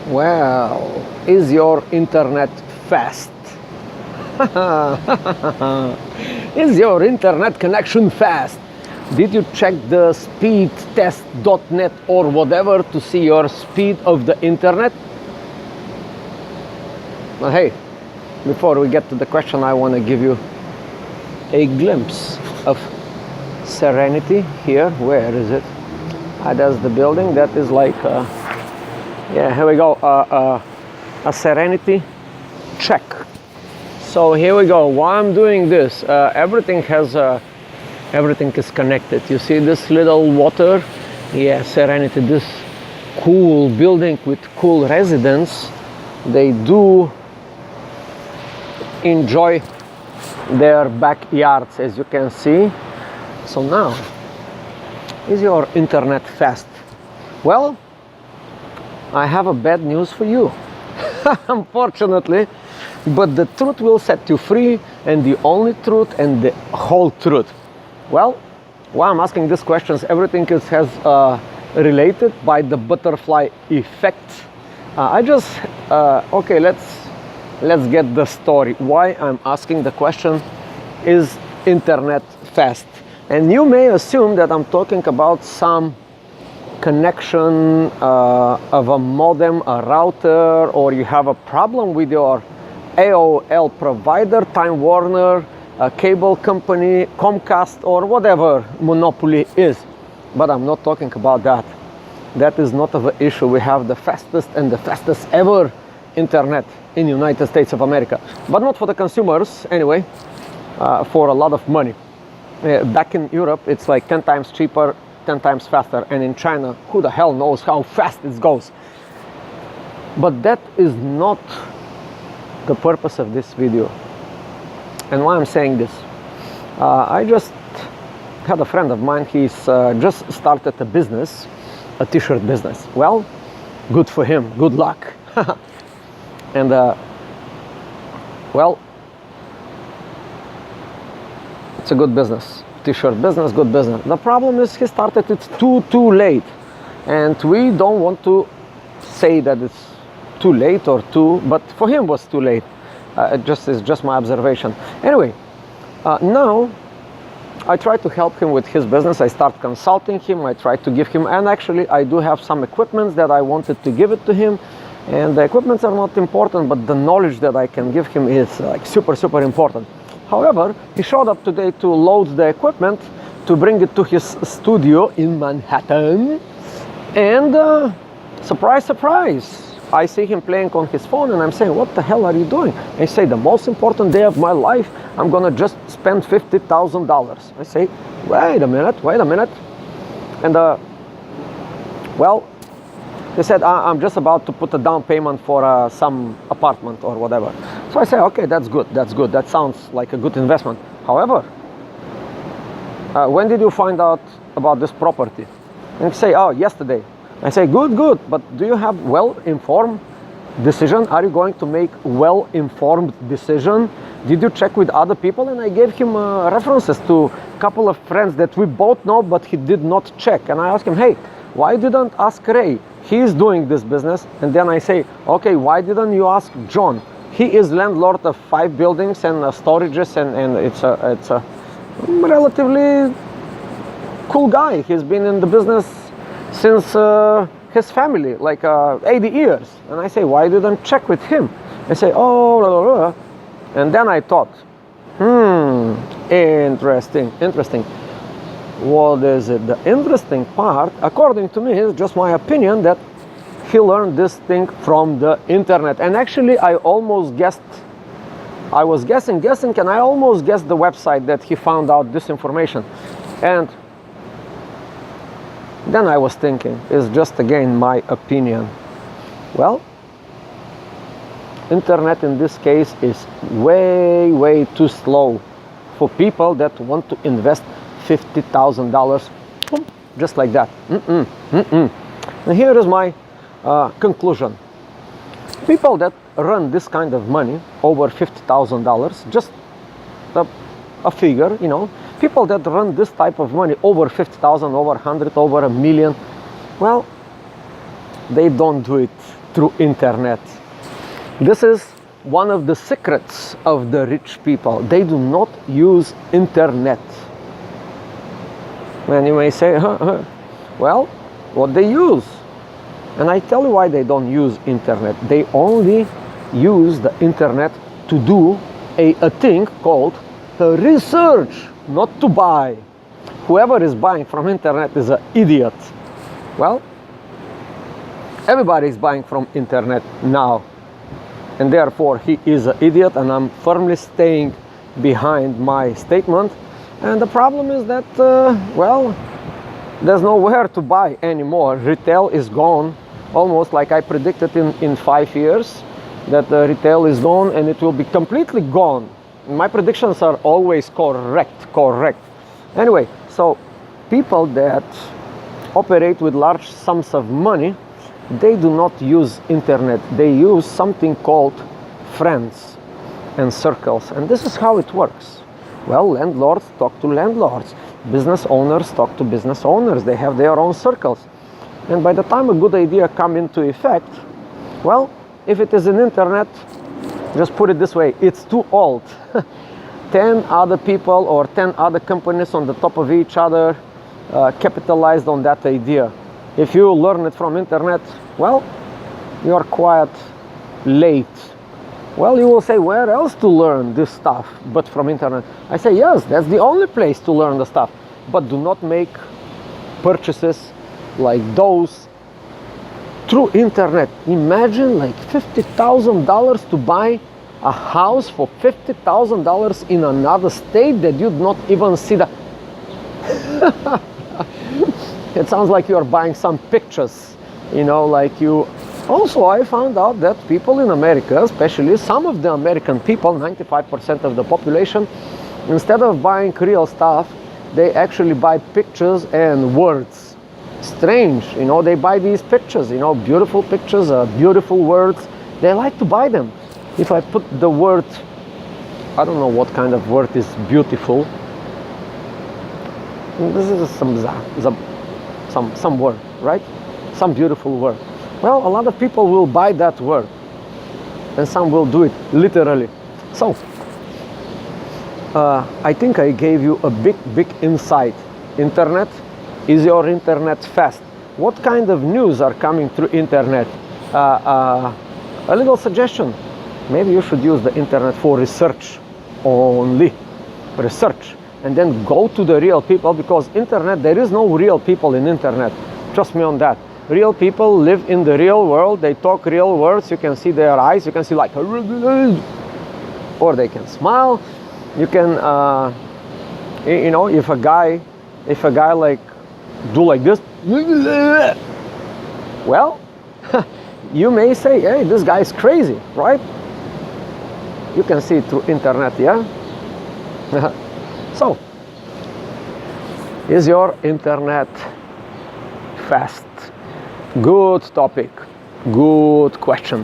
Well, is your internet fast? Is your internet connection fast? Did you check the speedtest.net or whatever to see your speed of the internet? Well, hey, before we get to the question, I want to give you a glimpse of Serenity here. Where is it? That's the building. That is like, yeah, here we go. A Serenity check. So here we go. Why I'm doing this? Everything is connected. You see this little water? Yeah, Serenity. This cool building with cool residents. They do enjoy their backyards, as you can see. So now, is your internet fast? Well, I have a bad news for you. Unfortunately, but the truth will set you free, and the only truth and the whole truth. Well, why I'm asking these questions, everything is related by the butterfly effect. Okay, let's get the story. Why I'm asking the question, is internet fast? And you may assume that I'm talking about some connection of a modem, a router, or you have a problem with your AOL provider, Time Warner, a cable company, Comcast, or whatever monopoly is. But I'm not talking about that. That is not of an issue. We have the fastest and the fastest ever internet in the United States of America. But not for the consumers, anyway, for a lot of money. Back in Europe, it's like 10 times cheaper, 10 times faster. And in China, who the hell knows how fast it goes? But that is not the purpose of this video. And why I'm saying this, I just had a friend of mine. He's just started a business, a t-shirt business. Well, good for him, good luck. And well, it's a good business, t-shirt business, good business. The problem is he started it too late, and we don't want to say that it's too late or but for him it was too late. It's just my observation. Anyway, now I try to help him with his business. I start consulting him. I try to give him, and actually I do have some equipment that I wanted to give it to him. And the equipments are not important, but the knowledge that I can give him is like super important. However, he showed up today to load the equipment, to bring it to his studio in Manhattan. And surprise, surprise, I see him playing on his phone, and I'm saying, what the hell are you doing? I say, the most important day of my life, I'm gonna just spend $50,000. I say, wait a minute. And well, he said, I'm just about to put a down payment for some apartment or whatever. So I say, okay, that's good. That sounds like a good investment. However, when did you find out about this property? And he say, oh, yesterday. I say, good, but do you have well-informed decision? Are you going to make well-informed decision? Did you check with other people? And I gave him references to a couple of friends that we both know, but he did not check. And I asked him, hey, why didn't ask Ray? He's doing this business. And then I say, okay, why didn't you ask John? He is landlord of 5 buildings and storages, and it's a relatively cool guy. He's been in the business since his family, like 80 years. And I say, why didn't check with him? I say, oh, blah, blah, blah. And then I thought, interesting. What is it? The interesting part, according to me, is just my opinion, that he learned this thing from the internet. And actually, I almost guessed, I was guessing, and I almost guessed the website that he found out this information. And then I was thinking, it's just again my opinion. Well, internet in this case is way too slow for people that want to invest $50,000 just like that. And here is my conclusion. People that run this kind of money, over $50,000, just a figure, you know, people that run this type of money, over 50,000, over 100, over $1 million, well, they don't do it through internet. This is one of the secrets of the rich people. They do not use internet. And you may say, well, what they use? And I tell you why they don't use internet. They only use the internet to do a thing called research, not to buy. Whoever is buying from internet is an idiot. Well, everybody is buying from internet now, and therefore he is an idiot, and I'm firmly staying behind my statement. And the problem is that, well, there's nowhere to buy anymore. Retail is gone, almost like I predicted in 5 years, that retail is gone and it will be completely gone. My predictions are always correct. Anyway, so people that operate with large sums of money, they do not use internet. They use something called friends and circles. And this is how it works. Well, landlords talk to landlords. Business owners talk to business owners. They have their own circles. And by the time a good idea comes into effect, well, if it is in internet, just put it this way, it's too old. 10 other people or 10 other companies on the top of each other capitalized on that idea. If you learn it from internet, well, you are quite late. Well, you will say, where else to learn this stuff but from internet? I say, yes, that's the only place to learn the stuff. But do not make purchases like those through internet. Imagine like $50,000 to buy a house for $50,000 in another state that you do not even see the... It sounds like you are buying some pictures, you know, like you... Also, I found out that people in America, especially some of the American people, 95% of the population, instead of buying real stuff, they actually buy pictures and words. Strange, you know, they buy these pictures, you know, beautiful pictures, beautiful words. They like to buy them. If I put the word, I don't know what kind of word is beautiful. This is some word, right? Some beautiful word. Well, a lot of people will buy that word, and some will do it literally. So, I think I gave you a big insight. Internet, is your internet fast? What kind of news are coming through internet? A little suggestion. Maybe you should use the internet for research only. Research. And then go to the real people, because internet, there is no real people in internet. Trust me on that. Real people live in the real world. They talk real words. You can see their eyes. You can see like, or they can smile. You can, you know, if a guy like do like this, well, you may say, hey, this guy is crazy, right? You can see it through internet, yeah? So, is your internet fast? Good topic, good question.